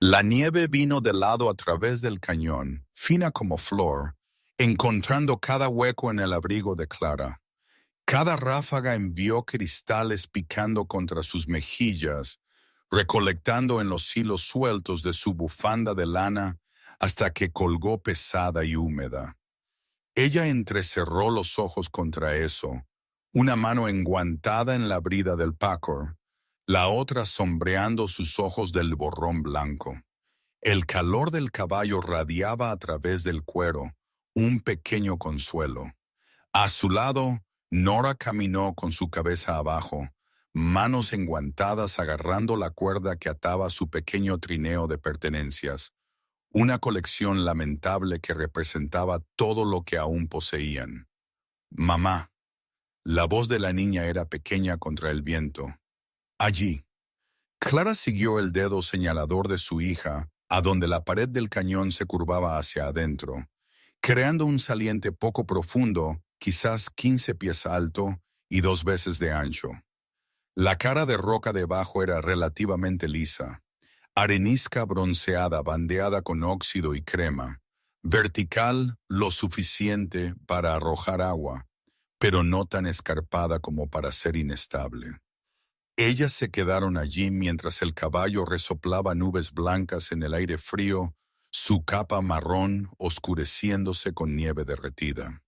La nieve vino de lado a través del cañón, fina como flor, encontrando cada hueco en el abrigo de Clara. Cada ráfaga envió cristales picando contra sus mejillas, recolectando en los hilos sueltos de su bufanda de lana hasta que colgó pesada y húmeda. Ella entrecerró los ojos contra eso, una mano enguantada en la brida del Packard, la otra sombreando sus ojos del borrón blanco. El calor del caballo radiaba a través del cuero, un pequeño consuelo. A su lado, Nora caminó con su cabeza abajo, manos enguantadas agarrando la cuerda que ataba su pequeño trineo de pertenencias, una colección lamentable que representaba todo lo que aún poseían. Mamá. La voz de la niña era pequeña contra el viento. Allí. Clara siguió el dedo señalador de su hija, a donde la pared del cañón se curvaba hacia adentro, creando un saliente poco profundo, quizás 15 pies alto y 2 veces de ancho. La cara de roca debajo era relativamente lisa, arenisca bronceada bandeada con óxido y crema, vertical lo suficiente para arrojar agua, pero no tan escarpada como para ser inestable. Ellas se quedaron allí mientras el caballo resoplaba nubes blancas en el aire frío, su capa marrón oscureciéndose con nieve derretida.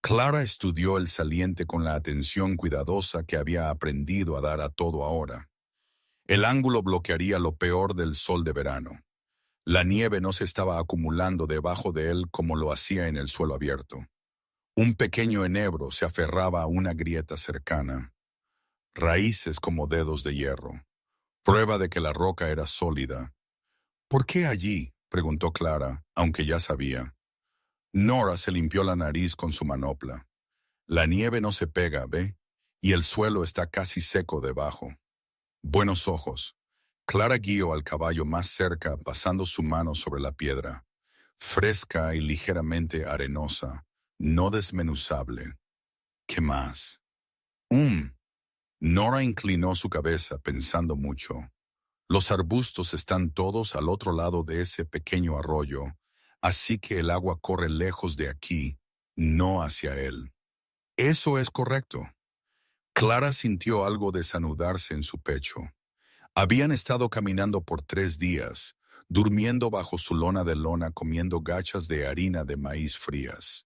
Clara estudió el saliente con la atención cuidadosa que había aprendido a dar a todo ahora. El ángulo bloquearía lo peor del sol de verano. La nieve no se estaba acumulando debajo de él como lo hacía en el suelo abierto. Un pequeño enebro se aferraba a una grieta cercana. Raíces como dedos de hierro. Prueba de que la roca era sólida. ¿Por qué allí?, preguntó Clara, aunque ya sabía. Nora se limpió la nariz con su manopla. La nieve no se pega, ¿ve? Y el suelo está casi seco debajo. Buenos ojos. Clara guió al caballo más cerca, pasando su mano sobre la piedra. Fresca y ligeramente arenosa, no desmenuzable. ¿Qué más? Nora inclinó su cabeza pensando mucho. Los arbustos están todos al otro lado de ese pequeño arroyo, así que el agua corre lejos de aquí, no hacia él. Eso es correcto. Clara sintió algo desanudarse en su pecho. Habían estado caminando por 3 días, durmiendo bajo su lona de lona comiendo gachas de harina de maíz frías.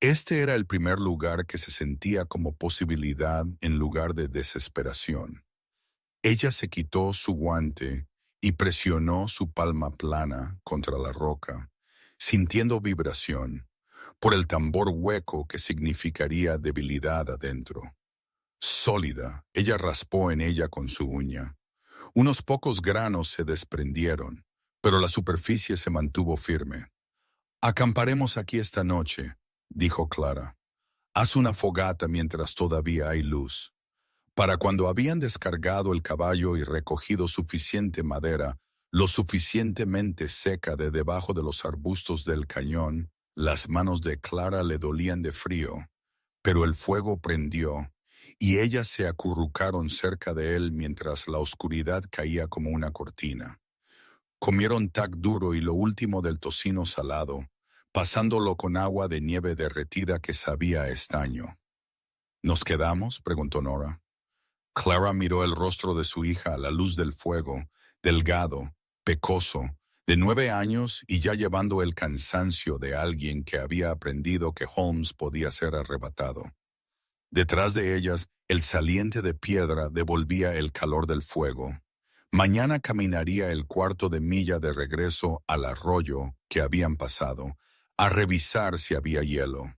Este era el primer lugar que se sentía como posibilidad en lugar de desesperación. Ella se quitó su guante y presionó su palma plana contra la roca, sintiendo vibración, por el tambor hueco que significaría debilidad adentro. Sólida, ella raspó en ella con su uña. Unos pocos granos se desprendieron, pero la superficie se mantuvo firme. «Acamparemos aquí esta noche», dijo Clara. «Haz una fogata mientras todavía hay luz». Para cuando habían descargado el caballo y recogido suficiente madera, lo suficientemente seca de debajo de los arbustos del cañón, las manos de Clara le dolían de frío, pero el fuego prendió, y ellas se acurrucaron cerca de él mientras la oscuridad caía como una cortina. Comieron tac duro y lo último del tocino salado, pasándolo con agua de nieve derretida que sabía a estaño. ¿Nos quedamos?, preguntó Nora. Clara miró el rostro de su hija a la luz del fuego, delgado, pecoso, de 9 años y ya llevando el cansancio de alguien que había aprendido que Holmes podía ser arrebatado. Detrás de ellas, el saliente de piedra devolvía el calor del fuego. Mañana caminaría el 1/4 de milla de regreso al arroyo que habían pasado, a revisar si había hielo.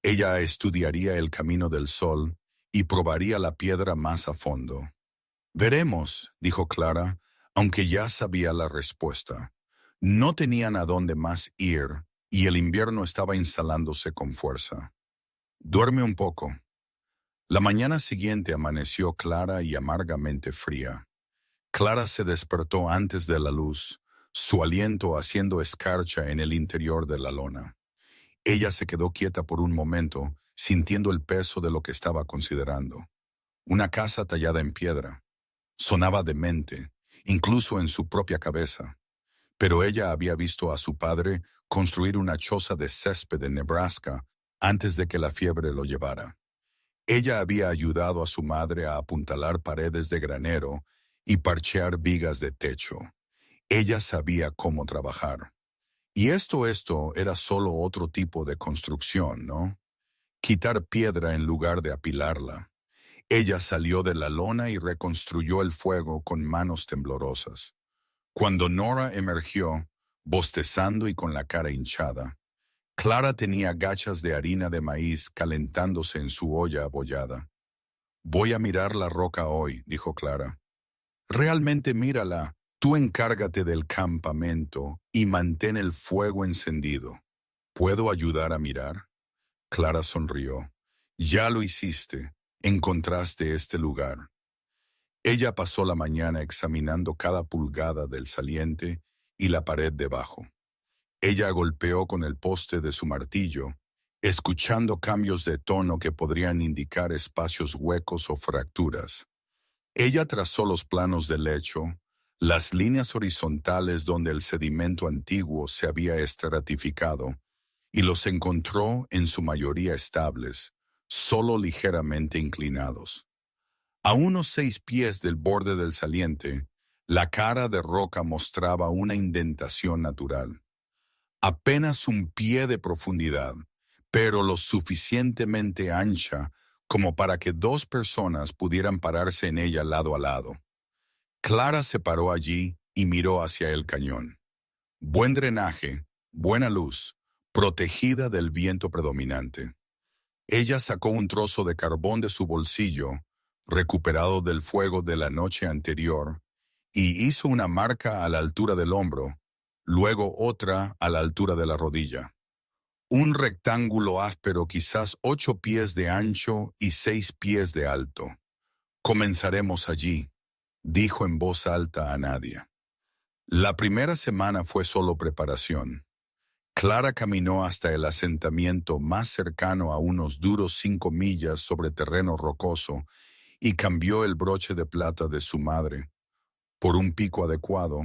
Ella estudiaría el camino del sol y probaría la piedra más a fondo. «Veremos», dijo Clara, aunque ya sabía la respuesta. No tenían a dónde más ir y el invierno estaba instalándose con fuerza. «Duerme un poco». La mañana siguiente amaneció clara y amargamente fría. Clara se despertó antes de la luz, su aliento haciendo escarcha en el interior de la lona. Ella se quedó quieta por un momento, sintiendo el peso de lo que estaba considerando. Una casa tallada en piedra. Sonaba demente, incluso en su propia cabeza. pero ella había visto a su padre construir una choza de césped en Nebraska antes de que la fiebre lo llevara. Ella había ayudado a su madre a apuntalar paredes de granero y parchear vigas de techo. Ella sabía cómo trabajar. Y esto era solo otro tipo de construcción, ¿no? Quitar piedra en lugar de apilarla. Ella salió de la lona y reconstruyó el fuego con manos temblorosas. Cuando Nora emergió, bostezando y con la cara hinchada, Clara tenía gachas de harina de maíz calentándose en su olla abollada. «Voy a mirar la roca hoy», dijo Clara. «Realmente mírala. Tú encárgate del campamento y mantén el fuego encendido. ¿Puedo ayudar a mirar?» Clara sonrió. «Ya lo hiciste. Encontraste este lugar». Ella pasó la mañana examinando cada pulgada del saliente y la pared debajo. Ella golpeó con el poste de su martillo, escuchando cambios de tono que podrían indicar espacios huecos o fracturas. Ella trazó los planos del lecho, las líneas horizontales donde el sedimento antiguo se había estratificado, y los encontró en su mayoría estables, solo ligeramente inclinados. A unos 6 pies del borde del saliente, la cara de roca mostraba una indentación natural. Apenas un pie de profundidad, pero lo suficientemente ancha como para que 2 personas pudieran pararse en ella lado a lado. Clara se paró allí y miró hacia el cañón. Buen drenaje, buena luz, protegida del viento predominante. Ella sacó un trozo de carbón de su bolsillo, recuperado del fuego de la noche anterior, y hizo una marca a la altura del hombro, luego otra a la altura de la rodilla. Un rectángulo áspero, quizás 8 pies de ancho y 6 pies de alto. «Comenzaremos allí», dijo en voz alta a Nadia. La primera semana fue solo preparación. Clara caminó hasta el asentamiento más cercano a unos duros 5 millas sobre terreno rocoso y cambió el broche de plata de su madre por un pico adecuado,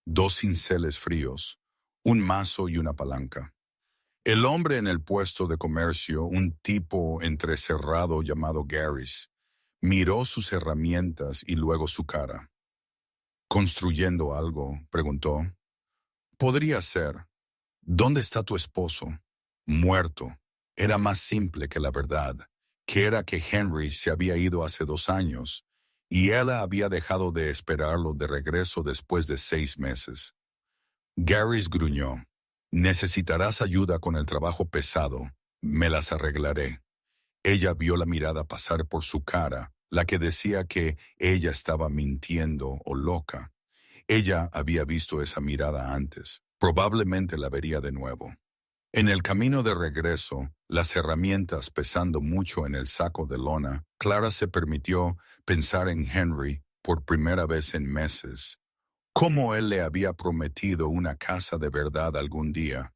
2 cinceles fríos, un mazo y una palanca. El hombre en el puesto de comercio, un tipo entrecerrado llamado Garris, miró sus herramientas y luego su cara. «¿Construyendo algo?», preguntó. «Podría ser. ¿Dónde está tu esposo?» «Muerto». Era más simple que la verdad, que era que Henry se había ido hace 2 años, y ella había dejado de esperarlo de regreso después de 6 meses. Garris gruñó. «Necesitarás ayuda con el trabajo pesado. Me las arreglaré». Ella vio la mirada pasar por su cara, la que decía que ella estaba mintiendo o loca. Ella había visto esa mirada antes. Probablemente la vería de nuevo. En el camino de regreso, las herramientas pesando mucho en el saco de lona, Clara se permitió pensar en Henry por primera vez en meses. Cómo él le había prometido una casa de verdad algún día.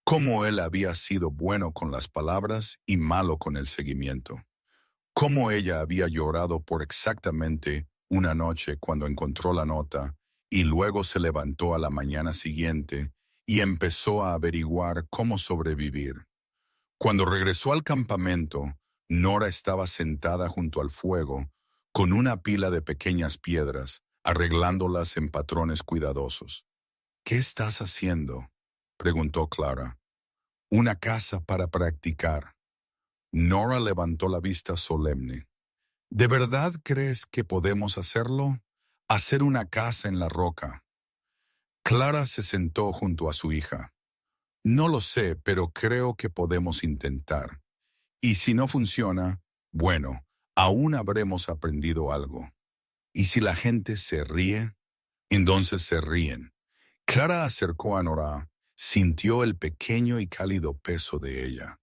Cómo él había sido bueno con las palabras y malo con el seguimiento. Cómo ella había llorado por exactamente una noche cuando encontró la nota y luego se levantó a la mañana siguiente y empezó a averiguar cómo sobrevivir. Cuando regresó al campamento, Nora estaba sentada junto al fuego con una pila de pequeñas piedras, arreglándolas en patrones cuidadosos. «¿Qué estás haciendo?», preguntó Clara. «Una casa para practicar». Nora levantó la vista solemne. «¿De verdad crees que podemos hacerlo? Hacer una casa en la roca». Clara se sentó junto a su hija. «No lo sé, pero creo que podemos intentar. Y si no funciona, bueno, aún habremos aprendido algo. ¿Y si la gente se ríe?». Entonces se ríen. Clara acercó a Nora, sintió el pequeño y cálido peso de ella.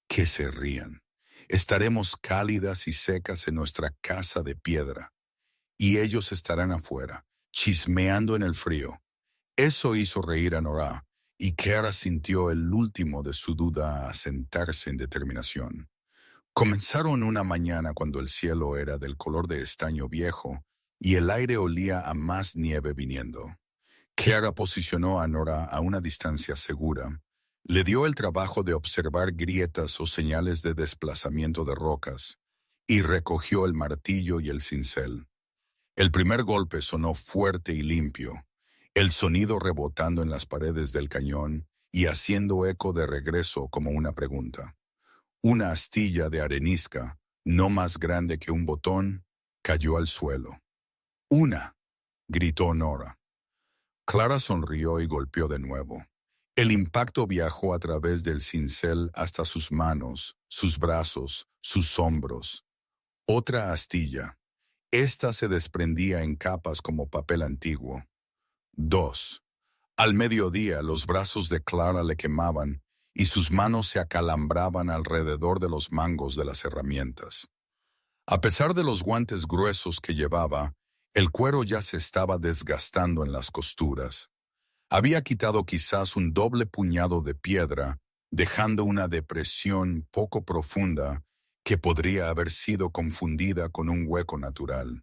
Que se rían. Estaremos cálidas y secas en nuestra casa de piedra, y ellos estarán afuera, chismeando en el frío. Eso hizo reír a Nora, y Clara sintió el último de su duda a sentarse en determinación. Comenzaron una mañana cuando el cielo era del color de estaño viejo y el aire olía a más nieve viniendo. Clara posicionó a Nora a una distancia segura. Le dio el trabajo de observar grietas o señales de desplazamiento de rocas y recogió el martillo y el cincel. El primer golpe sonó fuerte y limpio, el sonido rebotando en las paredes del cañón y haciendo eco de regreso como una pregunta. Una astilla de arenisca, no más grande que un botón, cayó al suelo. ¡Una!, gritó Nora. Clara sonrió y golpeó de nuevo. El impacto viajó a través del cincel hasta sus manos, sus brazos, sus hombros. Otra astilla. Esta se desprendía en capas como papel antiguo. 2. Al mediodía los brazos de Clara le quemaban y sus manos se acalambraban alrededor de los mangos de las herramientas. A pesar de los guantes gruesos que llevaba, el cuero ya se estaba desgastando en las costuras. Había quitado quizás un doble puñado de piedra, dejando una depresión poco profunda que podría haber sido confundida con un hueco natural.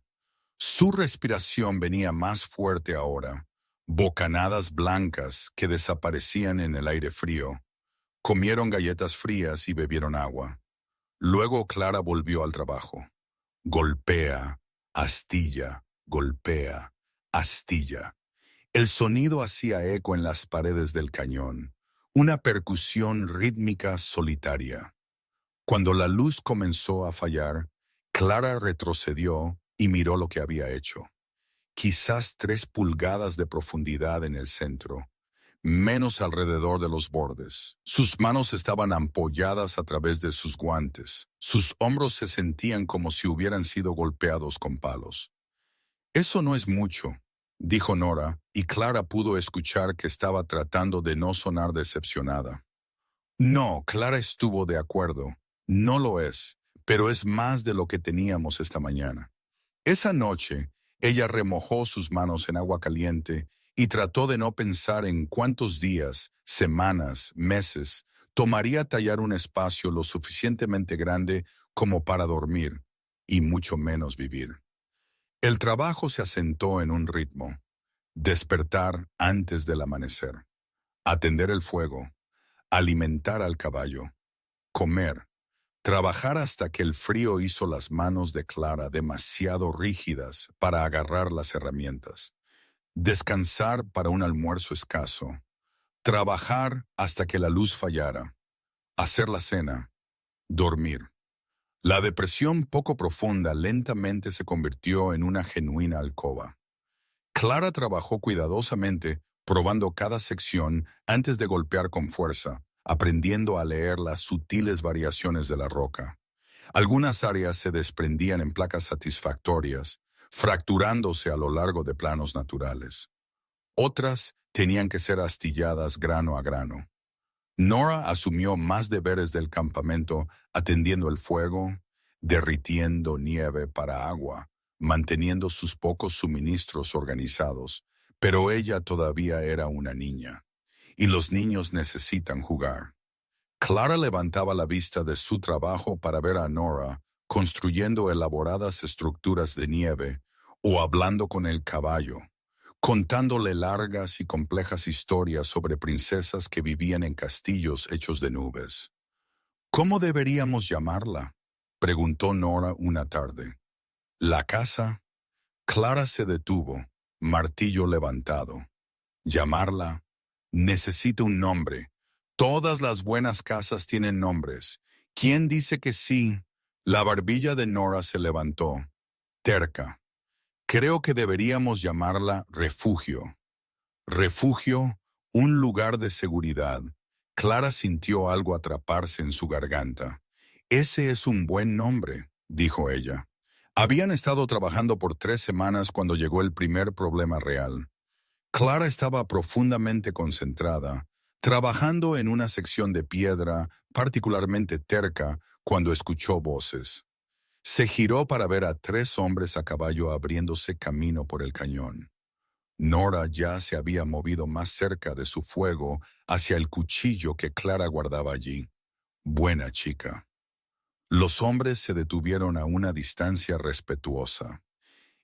Su respiración venía más fuerte ahora, bocanadas blancas que desaparecían en el aire frío. Comieron galletas frías y bebieron agua. Luego Clara volvió al trabajo. Golpea, astilla, golpea, astilla. El sonido hacía eco en las paredes del cañón, una percusión rítmica solitaria. Cuando la luz comenzó a fallar, Clara retrocedió y miró lo que había hecho. Quizás 3 pulgadas de profundidad en el centro, menos alrededor de los bordes. Sus manos estaban ampolladas a través de sus guantes. Sus hombros se sentían como si hubieran sido golpeados con palos. «Eso no es mucho», dijo Nora, y Clara pudo escuchar que estaba tratando de no sonar decepcionada. No, Clara estuvo de acuerdo. No lo es, pero es más de lo que teníamos esta mañana. Esa noche, ella remojó sus manos en agua caliente y trató de no pensar en cuántos días, semanas, meses tomaría tallar un espacio lo suficientemente grande como para dormir, y mucho menos vivir. El trabajo se asentó en un ritmo. Despertar antes del amanecer, atender el fuego, alimentar al caballo, comer, trabajar hasta que el frío hizo las manos de Clara demasiado rígidas para agarrar las herramientas, descansar para un almuerzo escaso, trabajar hasta que la luz fallara, hacer la cena, dormir. La depresión poco profunda lentamente se convirtió en una genuina alcoba. Clara trabajó cuidadosamente, probando cada sección antes de golpear con fuerza, aprendiendo a leer las sutiles variaciones de la roca. Algunas áreas se desprendían en placas satisfactorias, fracturándose a lo largo de planos naturales. Otras tenían que ser astilladas grano a grano. Nora asumió más deberes del campamento, atendiendo el fuego, derritiendo nieve para agua, manteniendo sus pocos suministros organizados, pero ella todavía era una niña, y los niños necesitan jugar. Clara levantaba la vista de su trabajo para ver a Nora construyendo elaboradas estructuras de nieve o hablando con el caballo, contándole largas y complejas historias sobre princesas que vivían en castillos hechos de nubes. «¿Cómo deberíamos llamarla?», preguntó Nora una tarde. «¿La casa?». Clara se detuvo, martillo levantado. «¿Llamarla? Necesito un nombre. Todas las buenas casas tienen nombres. ¿Quién dice que sí?». La barbilla de Nora se levantó, terca. «Creo que deberíamos llamarla refugio». Refugio, un lugar de seguridad. Clara sintió algo atraparse en su garganta. «Ese es un buen nombre», dijo ella. Habían estado trabajando por 3 semanas cuando llegó el primer problema real. Clara estaba profundamente concentrada, trabajando en una sección de piedra particularmente terca cuando escuchó voces. Se giró para ver a 3 hombres a caballo abriéndose camino por el cañón. Nora ya se había movido más cerca de su fuego hacia el cuchillo que Clara guardaba allí. Buena chica. Los hombres se detuvieron a una distancia respetuosa.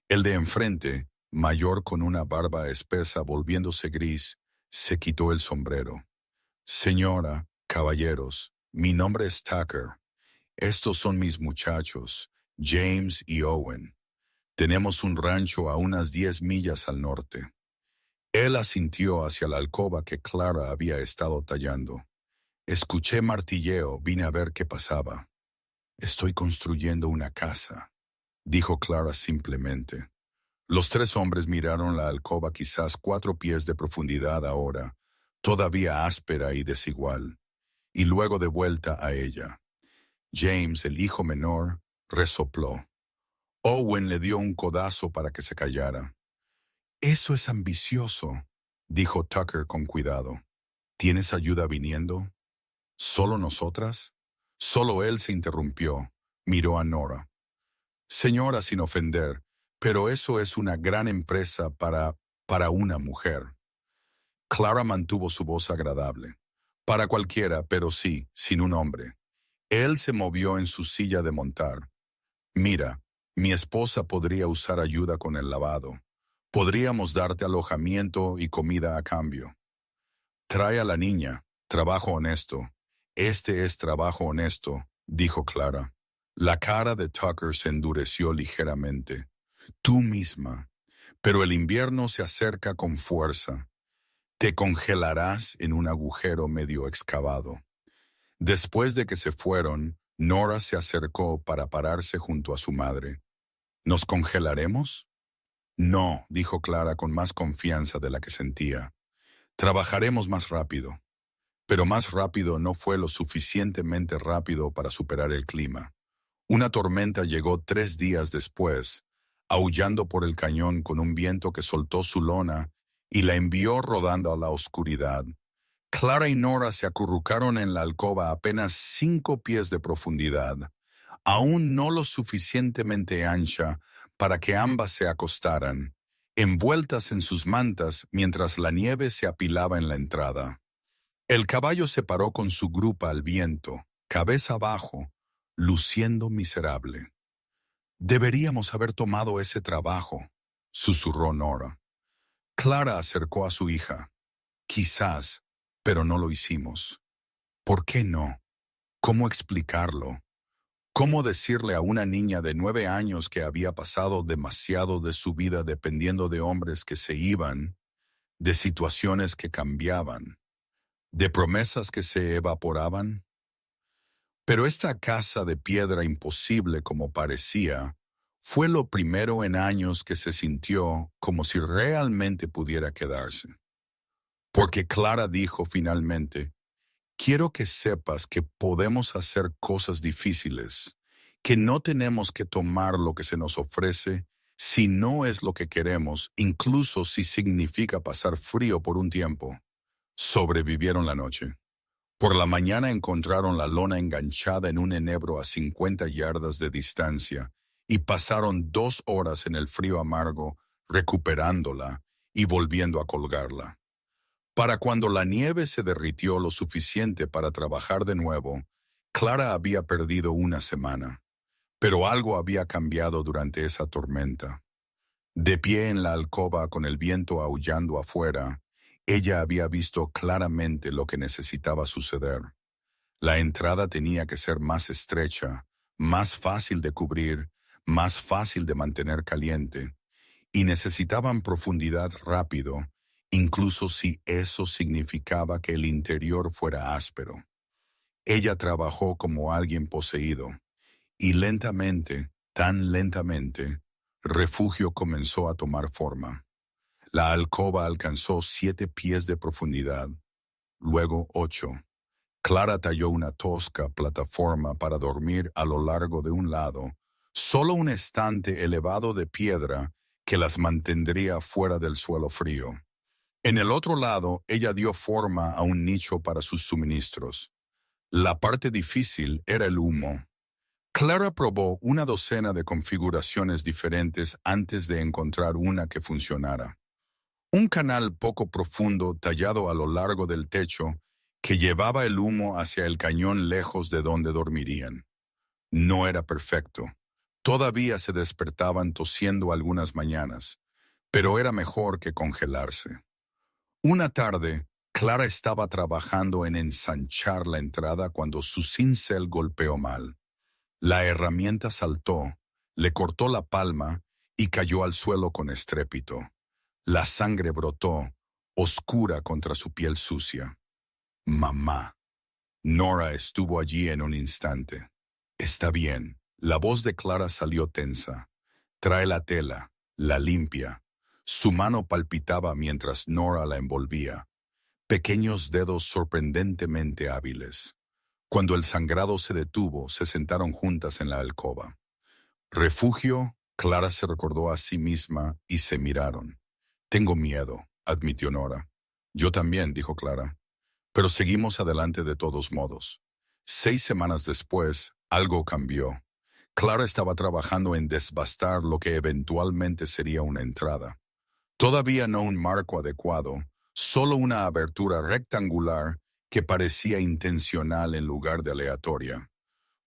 El de enfrente, mayor con una barba espesa volviéndose gris, se quitó el sombrero. Señora, caballeros, mi nombre es Tucker. Estos son mis muchachos, James y Owen. Tenemos un rancho a unas 10 millas al norte. Él asintió hacia la alcoba que Clara había estado tallando. Escuché martilleo, vine a ver qué pasaba. Estoy construyendo una casa, dijo Clara simplemente. Los tres hombres miraron la alcoba quizás 4 pies de profundidad ahora, todavía áspera y desigual, y luego de vuelta a ella. James, el hijo menor, resopló. Owen le dio un codazo para que se callara. Eso es ambicioso, dijo Tucker con cuidado. ¿Tienes ayuda viniendo? ¿Solo nosotras? Solo él se interrumpió. Miró a Nora. Señora, sin ofender, pero eso es una gran empresa para una mujer. Clara mantuvo su voz agradable. Para cualquiera, pero sí, sin un hombre. Él se movió en su silla de montar. Mira, mi esposa podría usar ayuda con el lavado. Podríamos darte alojamiento y comida a cambio. Trae a la niña. Trabajo honesto. Este es trabajo honesto, dijo Clara. La cara de Tucker se endureció ligeramente. Tú misma. Pero el invierno se acerca con fuerza. Te congelarás en un agujero medio excavado. Después de que se fueron, Nora se acercó para pararse junto a su madre. ¿Nos congelaremos? No, dijo Clara con más confianza de la que sentía. Trabajaremos más rápido. Pero más rápido no fue lo suficientemente rápido para superar el clima. Una tormenta llegó 3 días después, aullando por el cañón con un viento que soltó su lona y la envió rodando a la oscuridad. Clara y Nora se acurrucaron en la alcoba a apenas 5 pies de profundidad, aún no lo suficientemente ancha para que ambas se acostaran, envueltas en sus mantas mientras la nieve se apilaba en la entrada. El caballo se paró con su grupa al viento, cabeza abajo, luciendo miserable. Deberíamos haber tomado ese trabajo, susurró Nora. Clara acercó a su hija. Quizás, pero no lo hicimos. ¿Por qué no? ¿Cómo explicarlo? ¿Cómo decirle a una niña de 9 años que había pasado demasiado de su vida dependiendo de hombres que se iban, de situaciones que cambiaban, de promesas que se evaporaban? Pero esta casa de piedra imposible como parecía, fue lo primero en años que se sintió como si realmente pudiera quedarse. Porque Clara dijo finalmente, quiero que sepas que podemos hacer cosas difíciles, que no tenemos que tomar lo que se nos ofrece si no es lo que queremos, incluso si significa pasar frío por un tiempo. Sobrevivieron la noche. Por la mañana encontraron la lona enganchada en un enebro a 50 yardas de distancia y pasaron 2 horas en el frío amargo recuperándola y volviendo a colgarla. Para cuando la nieve se derritió lo suficiente para trabajar de nuevo, Clara había perdido 1 semana, pero algo había cambiado durante esa tormenta. De pie en la alcoba con el viento aullando afuera, ella había visto claramente lo que necesitaba suceder. La entrada tenía que ser más estrecha, más fácil de cubrir, más fácil de mantener caliente, y necesitaban profundidad rápido, incluso si eso significaba que el interior fuera áspero. Ella trabajó como alguien poseído, y lentamente, tan lentamente, Refugio comenzó a tomar forma. La alcoba alcanzó 7 pies de profundidad, luego 8. Clara talló una tosca plataforma para dormir a lo largo de un lado, solo un estante elevado de piedra que las mantendría fuera del suelo frío. En el otro lado, ella dio forma a un nicho para sus suministros. La parte difícil era el humo. Clara probó 12 de configuraciones diferentes antes de encontrar una que funcionara. Un canal poco profundo tallado a lo largo del techo que llevaba el humo hacia el cañón lejos de donde dormirían. No era perfecto. Todavía se despertaban tosiendo algunas mañanas, pero era mejor que congelarse. Una tarde, Clara estaba trabajando en ensanchar la entrada cuando su cincel golpeó mal. La herramienta saltó, le cortó la palma y cayó al suelo con estrépito. La sangre brotó, oscura contra su piel sucia. Mamá. Nora estuvo allí en un instante. Está bien. La voz de Clara salió tensa. Trae la tela, la limpia. Su mano palpitaba mientras Nora la envolvía. Pequeños dedos sorprendentemente hábiles. Cuando el sangrado se detuvo, se sentaron juntas en la alcoba. Refugio, Clara se recordó a sí misma y se miraron. Tengo miedo, admitió Nora. Yo también, dijo Clara. Pero seguimos adelante de todos modos. 6 semanas después, algo cambió. Clara estaba trabajando en desbastar lo que eventualmente sería una entrada. Todavía no un marco adecuado, solo una abertura rectangular que parecía intencional en lugar de aleatoria.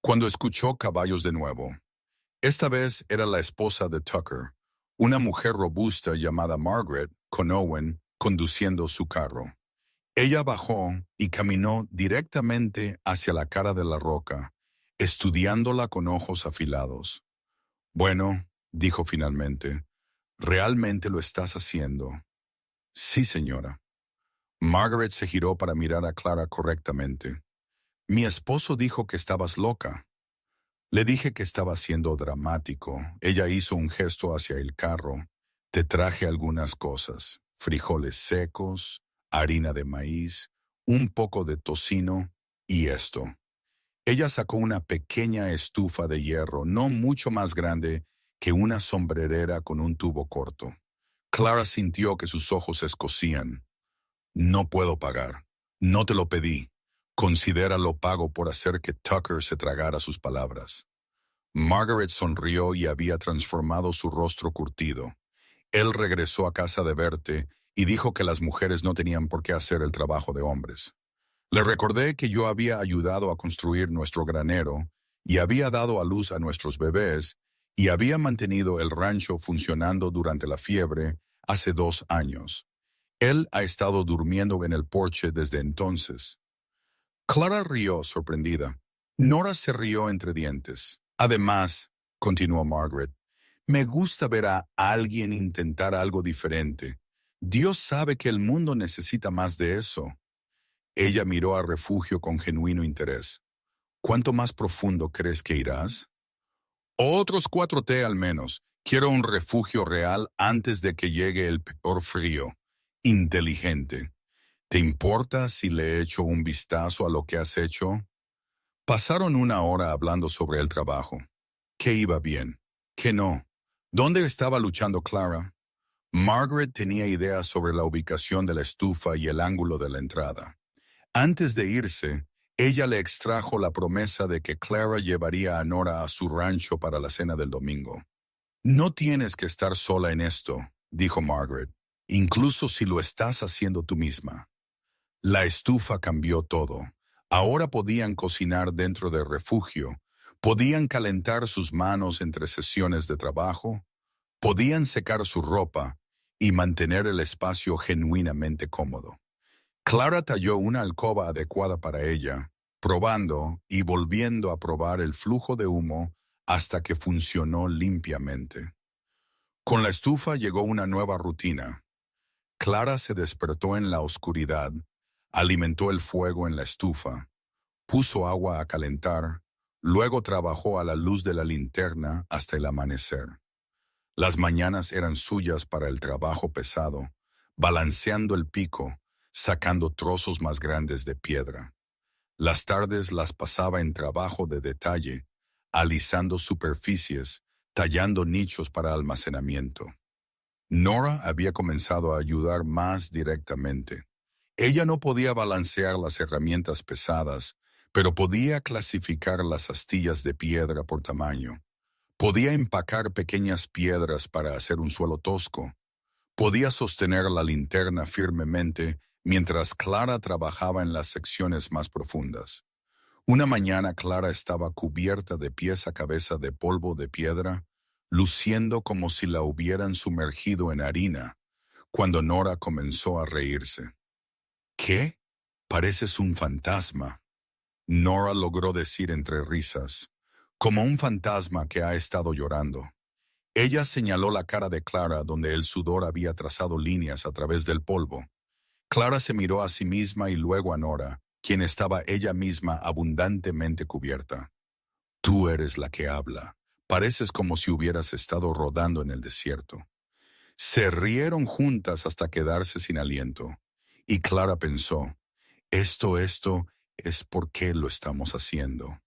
Cuando escuchó caballos de nuevo. Esta vez era la esposa de Tucker, una mujer robusta llamada Margaret, con Owen conduciendo su carro. Ella bajó y caminó directamente hacia la cara de la roca, estudiándola con ojos afilados. Bueno, dijo finalmente, ¿realmente lo estás haciendo? Sí, señora. Margaret se giró para mirar a Clara correctamente. Mi esposo dijo que estabas loca. Le dije que estaba siendo dramático. Ella hizo un gesto hacia el carro. Te traje algunas cosas, frijoles secos, harina de maíz, un poco de tocino y esto. Ella sacó una pequeña estufa de hierro, no mucho más grande que una sombrerera con un tubo corto. Clara sintió que sus ojos se escocían. No puedo pagar. No te lo pedí. Considéralo pago por hacer que Tucker se tragara sus palabras. Margaret sonrió y había transformado su rostro curtido. Él regresó a casa de Bertie y dijo que las mujeres no tenían por qué hacer el trabajo de hombres. Le recordé que yo había ayudado a construir nuestro granero y había dado a luz a nuestros bebés y había mantenido el rancho funcionando durante la fiebre hace 2 años. Él ha estado durmiendo en el porche desde entonces. Clara rió sorprendida. Nora se rió entre dientes. Además, continuó Margaret, me gusta ver a alguien intentar algo diferente. Dios sabe que el mundo necesita más de eso. Ella miró a Refugio con genuino interés. ¿Cuánto más profundo crees que irás? Otros 4 té al menos. Quiero un refugio real antes de que llegue el peor frío. Inteligente. ¿Te importa si le echo un vistazo a lo que has hecho? Pasaron 1 hora hablando sobre el trabajo. ¿Qué iba bien? ¿Qué no? ¿Dónde estaba luchando Clara? Margaret tenía ideas sobre la ubicación de la estufa y el ángulo de la entrada. Antes de irse, ella le extrajo la promesa de que Clara llevaría a Nora a su rancho para la cena del domingo. No tienes que estar sola en esto, dijo Margaret, incluso si lo estás haciendo tú misma. La estufa cambió todo. Ahora podían cocinar dentro del refugio, podían calentar sus manos entre sesiones de trabajo, podían secar su ropa y mantener el espacio genuinamente cómodo. Clara talló una alcoba adecuada para ella, probando y volviendo a probar el flujo de humo hasta que funcionó limpiamente. Con la estufa llegó una nueva rutina. Clara se despertó en la oscuridad, alimentó el fuego en la estufa, puso agua a calentar, luego trabajó a la luz de la linterna hasta el amanecer. Las mañanas eran suyas para el trabajo pesado, balanceando el pico, sacando trozos más grandes de piedra. Las tardes las pasaba en trabajo de detalle, alisando superficies, tallando nichos para almacenamiento. Nora había comenzado a ayudar más directamente. Ella no podía balancear las herramientas pesadas, pero podía clasificar las astillas de piedra por tamaño. Podía empacar pequeñas piedras para hacer un suelo tosco. Podía sostener la linterna firmemente mientras Clara trabajaba en las secciones más profundas. Una mañana Clara estaba cubierta de pies a cabeza de polvo de piedra, luciendo como si la hubieran sumergido en harina, cuando Nora comenzó a reírse. ¿Qué? Pareces un fantasma. Nora logró decir entre risas, como un fantasma que ha estado llorando. Ella señaló la cara de Clara donde el sudor había trazado líneas a través del polvo. Clara se miró a sí misma y luego a Nora, quien estaba ella misma abundantemente cubierta. Tú eres la que habla. Pareces como si hubieras estado rodando en el desierto. Se rieron juntas hasta quedarse sin aliento. Y Clara pensó, esto es por qué lo estamos haciendo.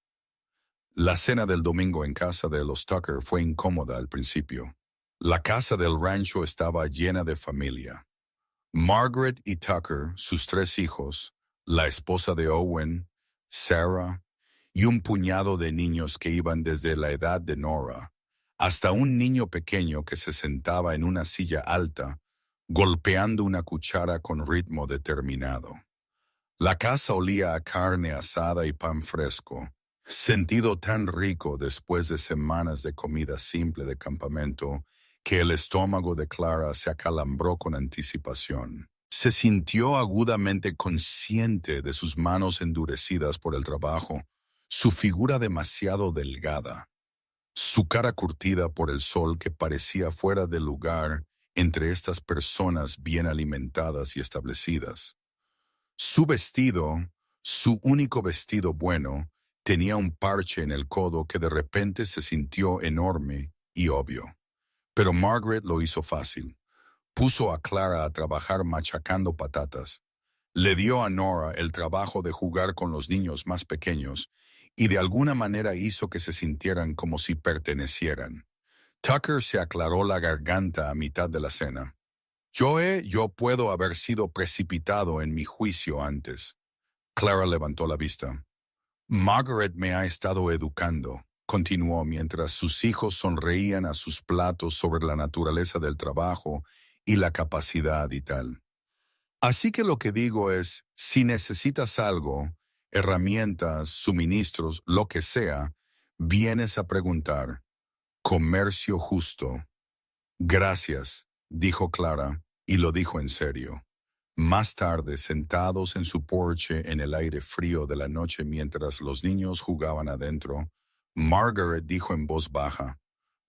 La cena del domingo en casa de los Tucker fue incómoda al principio. La casa del rancho estaba llena de familia. Margaret y Tucker, sus 3 hijos, la esposa de Owen, Sarah, y un puñado de niños que iban desde la edad de Nora, hasta un niño pequeño que se sentaba en una silla alta, golpeando una cuchara con ritmo determinado. La casa olía a carne asada y pan fresco, sentido tan rico después de semanas de comida simple de campamento que el estómago de Clara se acalambró con anticipación. Se sintió agudamente consciente de sus manos endurecidas por el trabajo, su figura demasiado delgada, su cara curtida por el sol que parecía fuera de lugar entre estas personas bien alimentadas y establecidas. Su vestido, su único vestido bueno, tenía un parche en el codo que de repente se sintió enorme y obvio. Pero Margaret lo hizo fácil. Puso a Clara a trabajar machacando patatas. Le dio a Nora el trabajo de jugar con los niños más pequeños y de alguna manera hizo que se sintieran como si pertenecieran. Tucker se aclaró la garganta a mitad de la cena. Yo puedo haber sido precipitado en mi juicio antes. Clara levantó la vista. Margaret me ha estado educando, continuó mientras sus hijos sonreían a sus platos sobre la naturaleza del trabajo y la capacidad y tal. Así que lo que digo es, si necesitas algo, herramientas, suministros, lo que sea, vienes a preguntar. Comercio justo. Gracias, dijo Clara, y lo dijo en serio. Más tarde, sentados en su porche en el aire frío de la noche mientras los niños jugaban adentro, Margaret dijo en voz baja,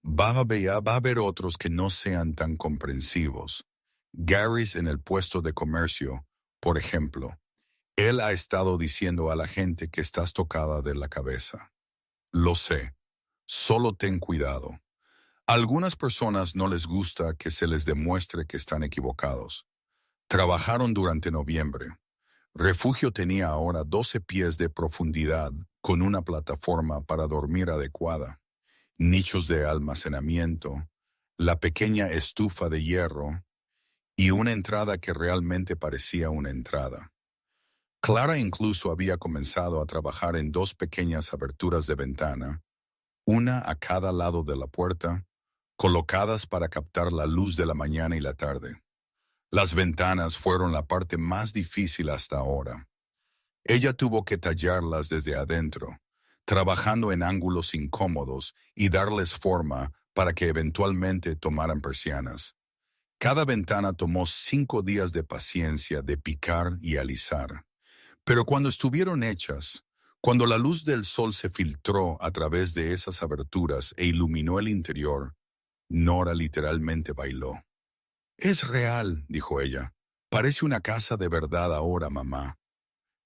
va a haber otros que no sean tan comprensivos. Gary's en el puesto de comercio, por ejemplo. Él ha estado diciendo a la gente que estás tocada de la cabeza. Lo sé. Solo ten cuidado. A algunas personas no les gusta que se les demuestre que están equivocados. Trabajaron durante noviembre. Refugio tenía ahora 12 pies de profundidad con una plataforma para dormir adecuada, nichos de almacenamiento, la pequeña estufa de hierro y una entrada que realmente parecía una entrada. Clara incluso había comenzado a trabajar en 2 pequeñas aberturas de ventana, una a cada lado de la puerta, colocadas para captar la luz de la mañana y la tarde. Las ventanas fueron la parte más difícil hasta ahora. Ella tuvo que tallarlas desde adentro, trabajando en ángulos incómodos y darles forma para que eventualmente tomaran persianas. Cada ventana tomó 5 días de paciencia de picar y alisar. Pero cuando estuvieron hechas, cuando la luz del sol se filtró a través de esas aberturas e iluminó el interior, Nora literalmente bailó. Es real, dijo ella. Parece una casa de verdad ahora, mamá.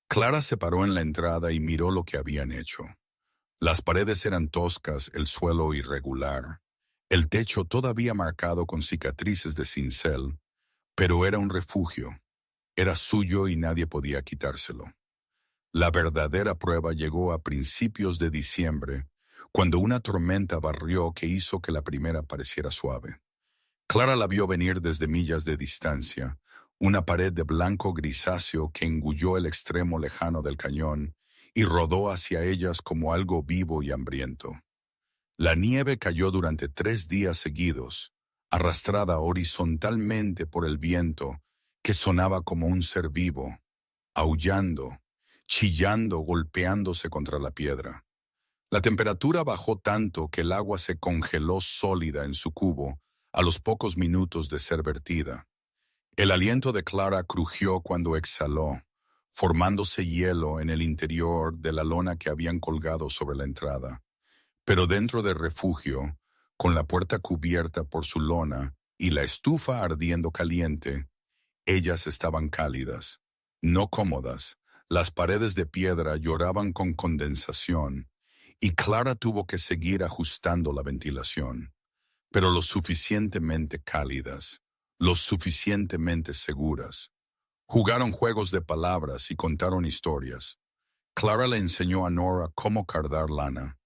Clara se paró en la entrada y miró lo que habían hecho. Las paredes eran toscas, el suelo irregular, el techo todavía marcado con cicatrices de cincel, pero era un refugio. Era suyo y nadie podía quitárselo. La verdadera prueba llegó a principios de diciembre, cuando una tormenta barrió que hizo que la primera pareciera suave. Clara la vio venir desde millas de distancia, una pared de blanco grisáceo que engulló el extremo lejano del cañón y rodó hacia ellas como algo vivo y hambriento. La nieve cayó durante 3 días seguidos, arrastrada horizontalmente por el viento que sonaba como un ser vivo, aullando, chillando, golpeándose contra la piedra. La temperatura bajó tanto que el agua se congeló sólida en su cubo a los pocos minutos de ser vertida. El aliento de Clara crujió cuando exhaló, formándose hielo en el interior de la lona que habían colgado sobre la entrada. Pero dentro del refugio, con la puerta cubierta por su lona y la estufa ardiendo caliente, ellas estaban cálidas, no cómodas. Las paredes de piedra lloraban con condensación y Clara tuvo que seguir ajustando la ventilación, pero lo suficientemente cálidas, lo suficientemente seguras. Jugaron juegos de palabras y contaron historias. Clara le enseñó a Nora cómo cardar lana.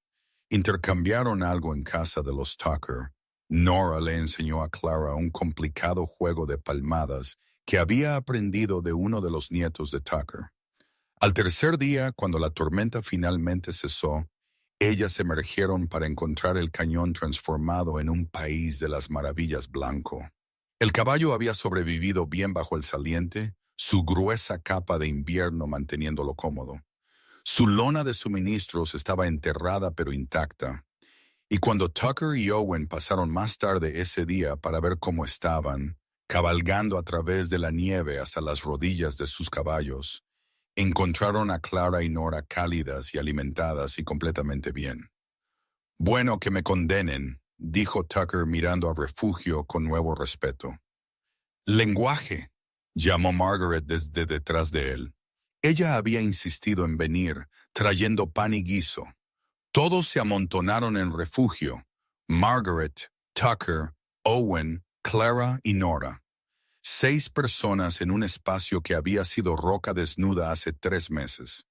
Intercambiaron algo en casa de los Tucker. Nora le enseñó a Clara un complicado juego de palmadas que había aprendido de uno de los nietos de Tucker. Al tercer día, cuando la tormenta finalmente cesó, ellas emergieron para encontrar el cañón transformado en un país de las maravillas blanco. El caballo había sobrevivido bien bajo el saliente, su gruesa capa de invierno manteniéndolo cómodo. Su lona de suministros estaba enterrada pero intacta, y cuando Tucker y Owen pasaron más tarde ese día para ver cómo estaban, cabalgando a través de la nieve hasta las rodillas de sus caballos, encontraron a Clara y Nora cálidas y alimentadas y completamente bien. «Bueno que me condenen», dijo Tucker mirando al refugio con nuevo respeto. «Lenguaje», llamó Margaret desde detrás de él. Ella había insistido en venir, trayendo pan y guiso. Todos se amontonaron en refugio: Margaret, Tucker, Owen, Clara y Nora. 6 personas en un espacio que había sido roca desnuda hace 3 meses.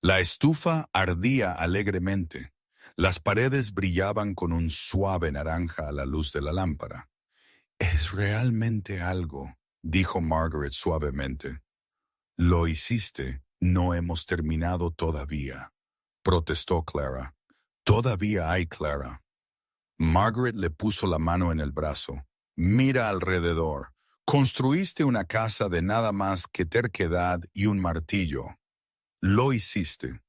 La estufa ardía alegremente. Las paredes brillaban con un suave naranja a la luz de la lámpara. «Es realmente algo», dijo Margaret suavemente. «Lo hiciste, no hemos terminado todavía», protestó Clara. «Todavía hay, Clara». Margaret le puso la mano en el brazo. «Mira alrededor. Construiste una casa de nada más que terquedad y un martillo. Lo hiciste».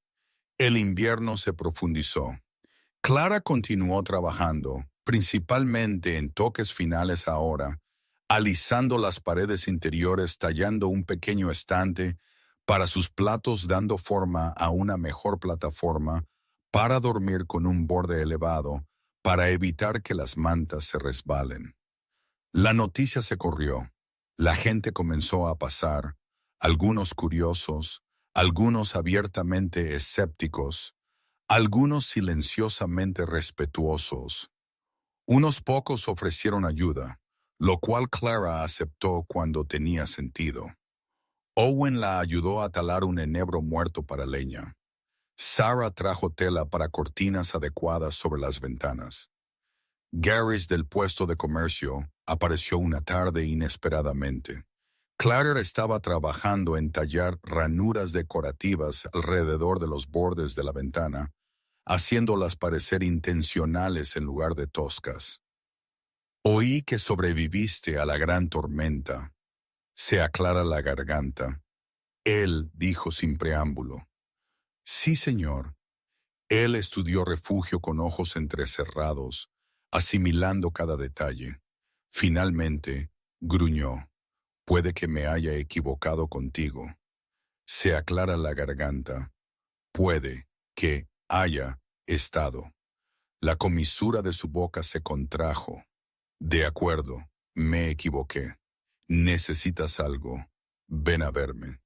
El invierno se profundizó. Clara continuó trabajando, principalmente en toques finales ahora, alisando las paredes interiores, tallando un pequeño estante para sus platos, dando forma a una mejor plataforma para dormir con un borde elevado, para evitar que las mantas se resbalen. La noticia se corrió. La gente comenzó a pasar, algunos curiosos, algunos abiertamente escépticos, algunos silenciosamente respetuosos. Unos pocos ofrecieron ayuda, lo cual Clara aceptó cuando tenía sentido. Owen la ayudó a talar un enebro muerto para leña. Sarah trajo tela para cortinas adecuadas sobre las ventanas. Garris del puesto de comercio apareció una tarde inesperadamente. Clara estaba trabajando en tallar ranuras decorativas alrededor de los bordes de la ventana, haciéndolas parecer intencionales en lugar de toscas. «Oí que sobreviviste a la gran tormenta». Se aclara la garganta. Él dijo sin preámbulo. «Sí, señor». Él estudió refugio con ojos entrecerrados, asimilando cada detalle. Finalmente, gruñó. «Puede que me haya equivocado contigo». Se aclara la garganta. «Puede que haya estado». La comisura de su boca se contrajo. «De acuerdo, me equivoqué. Necesitas algo. Ven a verme».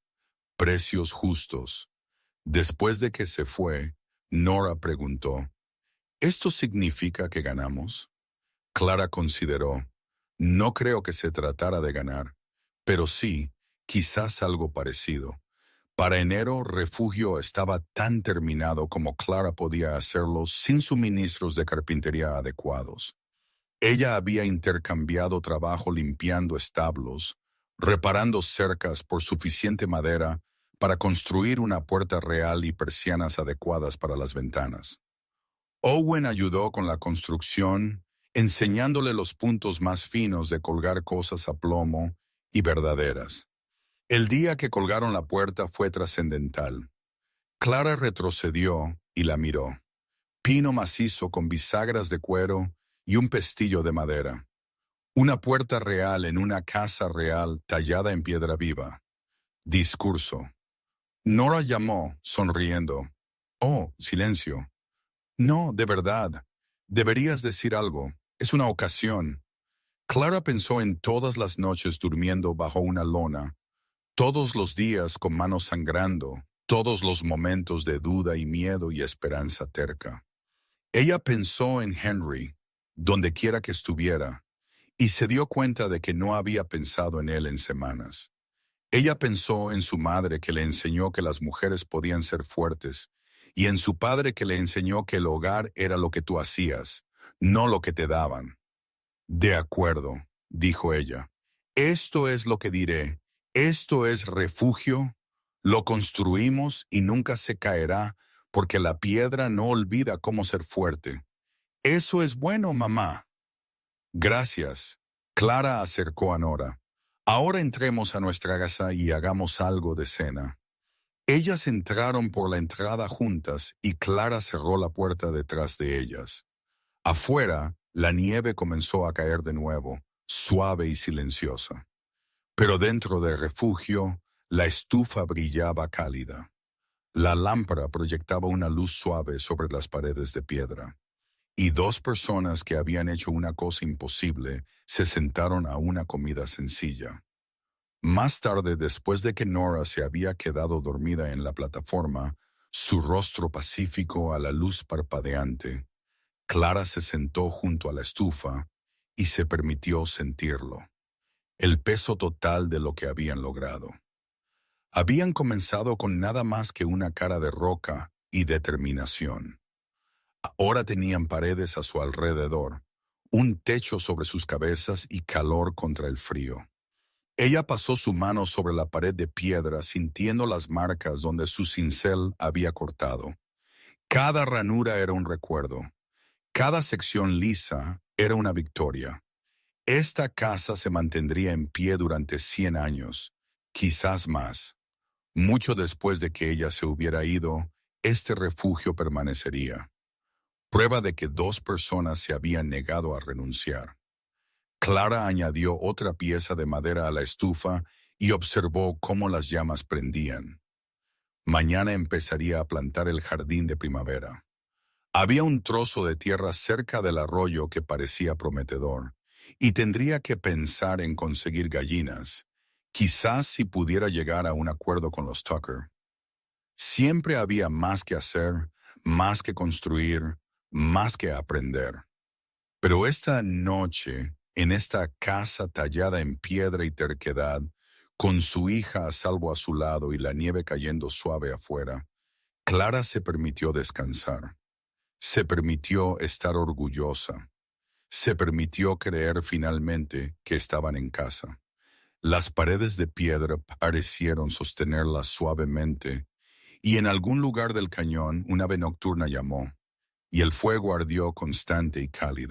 Precios justos. Después de que se fue, Nora preguntó, «¿Esto significa que ganamos?» Clara consideró, «No creo que se tratara de ganar, pero sí, quizás algo parecido». Para enero, Refugio estaba tan terminado como Clara podía hacerlo sin suministros de carpintería adecuados. Ella había intercambiado trabajo limpiando establos, reparando cercas por suficiente madera para construir una puerta real y persianas adecuadas para las ventanas. Owen ayudó con la construcción, enseñándole los puntos más finos de colgar cosas a plomo y verdaderas. El día que colgaron la puerta fue trascendental. Clara retrocedió y la miró. pino macizo con bisagras de cuero y un pestillo de madera. Una puerta real en una casa real tallada en piedra viva. Discurso. Nora llamó, sonriendo. Oh, silencio. No, de verdad. Deberías decir algo. Es una ocasión. Clara pensó en todas las noches durmiendo bajo una lona, todos los días con manos sangrando, todos los momentos de duda y miedo y esperanza terca. Ella pensó en Henry, donde quiera que estuviera, y se dio cuenta de que no había pensado en él en semanas. Ella pensó en su madre que le enseñó que las mujeres podían ser fuertes, y en su padre que le enseñó que el hogar era lo que tú hacías, no lo que te daban. De acuerdo, dijo ella. Esto es lo que diré. Esto es refugio. Lo construimos y nunca se caerá, porque la piedra no olvida cómo ser fuerte. Eso es bueno, mamá. Gracias. Clara acercó a Nora. Ahora entremos a nuestra casa y hagamos algo de cena. Ellas entraron por la entrada juntas y Clara cerró la puerta detrás de ellas. Afuera, la nieve comenzó a caer de nuevo, suave y silenciosa. Pero dentro del refugio, la estufa brillaba cálida. La lámpara proyectaba una luz suave sobre las paredes de piedra. Y dos personas que habían hecho una cosa imposible se sentaron a una comida sencilla. Más tarde, después de que Nora se había quedado dormida en la plataforma, su rostro pacífico a la luz parpadeante, Clara se sentó junto a la estufa y se permitió sentirlo, el peso total de lo que habían logrado. Habían comenzado con nada más que una cara de roca y determinación. Ahora tenían paredes a su alrededor, un techo sobre sus cabezas y calor contra el frío. Ella pasó su mano sobre la pared de piedra sintiendo las marcas donde su cincel había cortado. Cada ranura era un recuerdo. Cada sección lisa era una victoria. Esta casa se mantendría en pie durante 100 años, quizás más. Mucho después de que ella se hubiera ido, este refugio permanecería. Prueba de que dos personas se habían negado a renunciar. Clara añadió otra pieza de madera a la estufa y observó cómo las llamas prendían. Mañana empezaría a plantar el jardín de primavera. Había un trozo de tierra cerca del arroyo que parecía prometedor, y tendría que pensar en conseguir gallinas, quizás si pudiera llegar a un acuerdo con los Tucker. Siempre había más que hacer, más que construir, más que aprender. Pero esta noche, en esta casa tallada en piedra y terquedad, con su hija a salvo a su lado y la nieve cayendo suave afuera, Clara se permitió descansar. Se permitió estar orgullosa. Se permitió creer finalmente que estaban en casa. Las paredes de piedra parecieron sostenerla suavemente, y en algún lugar del cañón un ave nocturna llamó, y el fuego ardió constante y cálido.